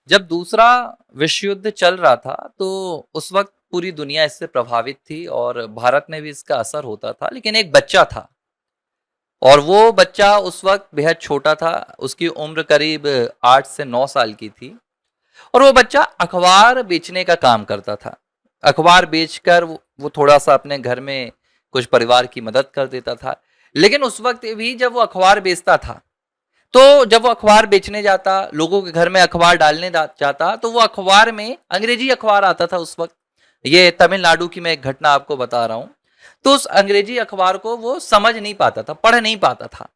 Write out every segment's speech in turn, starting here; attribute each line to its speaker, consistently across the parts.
Speaker 1: जब दूसरा विश्व युद्ध चल रहा था तो उस वक्त पूरी दुनिया इससे प्रभावित थी और भारत में भी इसका असर होता था। लेकिन एक बच्चा था और वो बच्चा उस वक्त बेहद छोटा था। उसकी उम्र करीब 8 से 9 साल की थी और वो बच्चा अखबार बेचने का काम करता था। अखबार बेचकर वो थोड़ा सा अपने घर में कुछ परिवार की मदद कर देता था। लेकिन उस वक्त भी जब वो अखबार बेचता था तो जब वो अखबार बेचने जाता, लोगों के घर में अखबार डालने जाता, तो वो अखबार में अंग्रेजी अखबार आता था उस वक्त। ये तमिलनाडु की मैं एक घटना आपको बता रहा हूं। तो उस अंग्रेजी अखबार को वो समझ नहीं पाता था, पढ़ नहीं पाता था।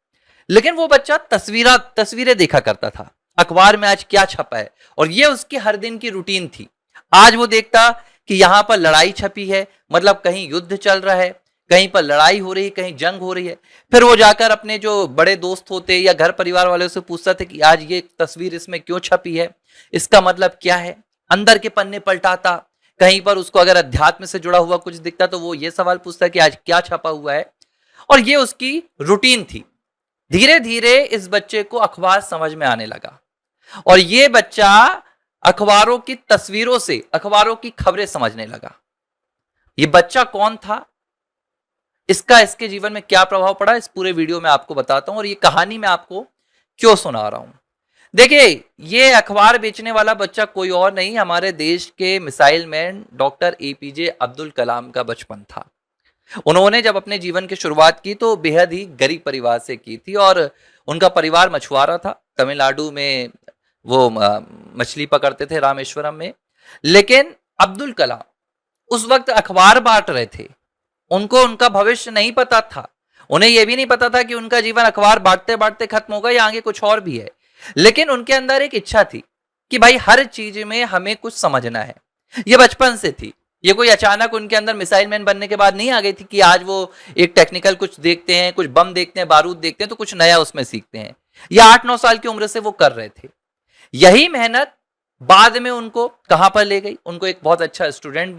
Speaker 1: लेकिन वो बच्चा तस्वीरें देखा करता था, अखबार में आज क्या छपा है, और ये उसकी हर दिन की रूटीन थी। आज वो देखता कि यहां पर लड़ाई छपी है, मतलब कहीं युद्ध चल रहा है, कहीं पर लड़ाई हो रही है, कहीं जंग हो रही है। फिर वो जाकर अपने जो बड़े दोस्त होते या घर परिवार वालों से पूछता था कि आज ये तस्वीर इसमें क्यों छपी है, इसका मतलब क्या है। अंदर के पन्ने पलटाता, कहीं पर उसको अगर अध्यात्म से जुड़ा हुआ कुछ दिखता तो वो ये सवाल पूछता कि आज क्या छपा हुआ है। और ये उसकी रूटीन थी। धीरे धीरे इस बच्चे को अखबार समझ में आने लगा और ये बच्चा अखबारों की तस्वीरों से अखबारों की खबरें समझने लगा। ये बच्चा कौन था, इसका इसके जीवन में क्या प्रभाव पड़ा, इस पूरे वीडियो में आपको बताता हूं और ये कहानी मैं आपको क्यों सुना रहा हूं। देखिए, ये अखबार बेचने वाला बच्चा कोई और नहीं, हमारे देश के missile man doctor A P J Abdul Kalam का बचपन था। उन्होंने जब अपने जीवन की शुरुआत की तो बेहद ही गरीब परिवार से की थी और उनका परिवार मछुआरा था। तमिलनाडु में वो मछली पकड़ते थे, रामेश्वरम में। लेकिन अब्दुल कलाम उस वक्त अखबार बांट रहे थे। उनको उनका भविष्य नहीं पता था। उन्हें यह भी नहीं पता था कि उनका जीवन अखबार बांटते बांटते खत्म होगा या आगे कुछ और भी है। लेकिन उनके अंदर एक इच्छा थी कि भाई हर चीज में हमें कुछ समझना है। ये बचपन से थी। ये कोई अचानक उनके अंदर मिसाइल मैन बनने के बाद नहीं आ गई थी कि आज वो एक टेक्निकल कुछ देखते हैं, कुछ बम देखते हैं, बारूद देखते हैं तो कुछ नया उसमें सीखते हैं। ये 8-9 साल की उम्र से वो कर रहे थे। यही मेहनत बाद में उनको कहां पर ले गई, उनको एक बहुत अच्छा स्टूडेंट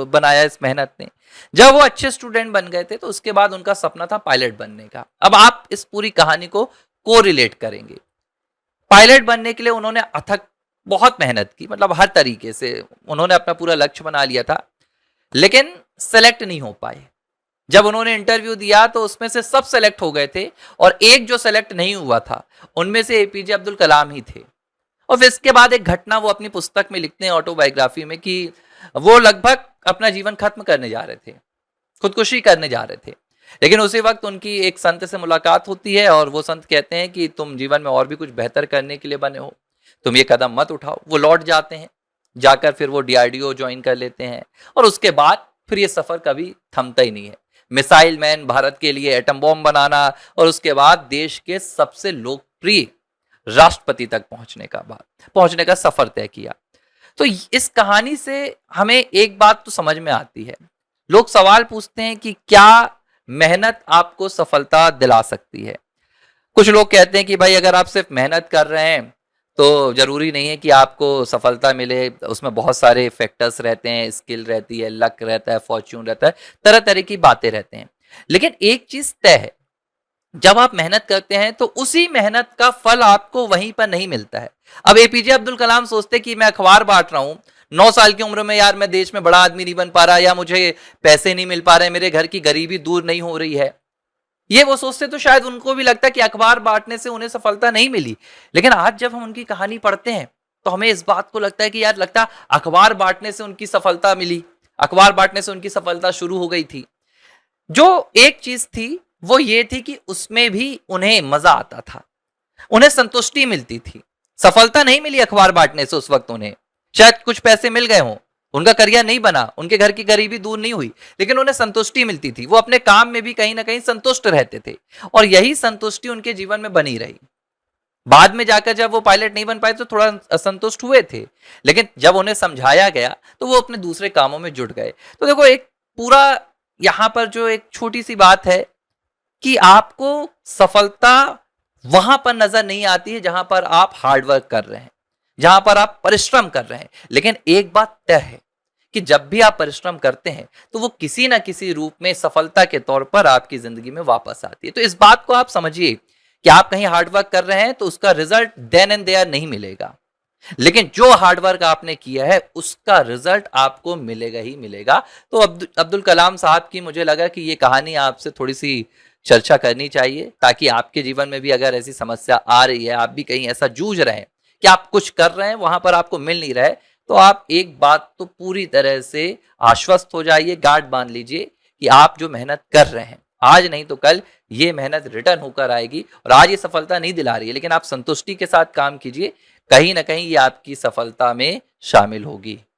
Speaker 1: बनाया इस मेहनत ने। जब वो अच्छे स्टूडेंट बन गए थे तो उसके बाद उनका सपना था पायलट बनने का। अब आप इस पूरी कहानी को कोरिलेट करेंगे। पायलट बनने के लिए उन्होंने अथक बहुत मेहनत की, मतलब हर तरीके से उन्होंने अपना पूरा लक्ष्य बना लिया था। लेकिन सेलेक्ट नहीं हो पाए। जब उन्होंने इंटरव्यू दिया तो उसमें से सब सेलेक्ट हो गए थे और एक जो सेलेक्ट नहीं हुआ था उनमें से एपीजे अब्दुल कलाम ही थे। और फिर इसके बाद एक घटना वो अपनी पुस्तक में लिखते हैं, ऑटोबायोग्राफी में, कि वो लगभग अपना जीवन खत्म करने जा रहे थे, खुदकुशी करने जा रहे थे। लेकिन उसी वक्त उनकी एक संत से मुलाकात होती है और वो संत कहते हैं कि तुम जीवन में और भी कुछ बेहतर करने के लिए बने हो, तुम ये कदम मत उठाओ। वो लौट जाते हैं, जाकर फिर वो डीआरडीओ ज्वाइन कर लेते हैं और उसके बाद फिर ये सफर कभी थमता ही नहीं है। मिसाइल मैन, भारत के लिए एटम बॉम्ब बनाना और उसके बाद देश के सबसे लोकप्रिय राष्ट्रपति तक पहुंचने का सफर तय किया। तो इस कहानी से हमें एक बात तो समझ में आती है। लोग सवाल पूछते हैं कि क्या मेहनत आपको सफलता दिला सकती है। कुछ लोग कहते हैं कि भाई अगर आप सिर्फ मेहनत कर रहे हैं तो जरूरी नहीं है कि आपको सफलता मिले, उसमें बहुत सारे फैक्टर्स रहते हैं, स्किल रहती है, लक रहता है, फॉर्च्यून रहता है, तरह तरह की बातें रहते हैं। लेकिन एक चीज तय है, जब आप मेहनत करते हैं तो उसी मेहनत का फल आपको वहीं पर नहीं मिलता है। अब एपीजे अब्दुल कलाम सोचते कि मैं अखबार बांट रहा हूं 9 साल की उम्र में, यार मैं देश में बड़ा आदमी नहीं बन पा रहा, या मुझे पैसे नहीं मिल पा रहे, मेरे घर की गरीबी दूर नहीं हो रही है। ये वो सोचते तो शायद उनको भी लगता कि अखबार बांटने से उन्हें सफलता नहीं मिली। लेकिन आज जब हम उनकी कहानी पढ़ते हैं तो हमें इस बात को लगता है कि यार लगता अखबार बांटने से उनकी सफलता मिली, अखबार बांटने से उनकी सफलता शुरू हो गई थी। जो एक चीज थी वो ये थी कि उसमें भी उन्हें मजा आता था, उन्हें संतुष्टि मिलती थी। सफलता नहीं मिली अखबार बांटने से उस वक्त उन्हें, शायद कुछ पैसे मिल गए हों, उनका करियर नहीं बना, उनके घर की गरीबी दूर नहीं हुई, लेकिन उन्हें संतुष्टि मिलती थी। वो अपने काम में भी कहीं ना कहीं संतुष्ट रहते थे और यही संतुष्टि उनके जीवन में बनी रही। बाद में जाकर जब वो पायलट नहीं बन पाए तो थोड़ा असंतुष्ट हुए थे, लेकिन जब उन्हें समझाया गया तो वो अपने दूसरे कामों में जुट गए। तो देखो, एक पूरा यहां पर जो एक छोटी सी बात है कि आपको सफलता वहां पर नजर नहीं आती है जहां पर आप हार्डवर्क कर रहे हैं, जहां पर आप परिश्रम कर रहे हैं। लेकिन एक बात तय है कि जब भी आप परिश्रम करते हैं तो वो किसी ना किसी रूप में सफलता के तौर पर आपकी जिंदगी में वापस आती है। तो इस बात को आप समझिए कि आप कहीं हार्डवर्क कर रहे हैं तो उसका रिजल्ट देन एंड देयर नहीं मिलेगा। लेकिन जो हार्ड वर्क आपने किया है उसका रिजल्ट आपको मिलेगा ही मिलेगा। तो अब्दुल कलाम साहब की मुझे लगा कि ये कहानी आपसे थोड़ी सी चर्चा करनी चाहिए, ताकि आपके जीवन में भी अगर ऐसी समस्या आ रही है, आप भी कहीं ऐसा जूझ रहे हैं कि आप कुछ कर रहे हैं वहां पर आपको मिल नहीं रहा है, तो आप एक बात तो पूरी तरह से आश्वस्त हो जाइए, गार्ड बांध लीजिए कि आप जो मेहनत कर रहे हैं आज नहीं तो कल ये मेहनत रिटर्न होकर आएगी। और आज ये सफलता नहीं दिला रही है, लेकिन आप संतुष्टि के साथ काम कीजिए, कहीं ना कहीं ये आपकी सफलता में शामिल होगी।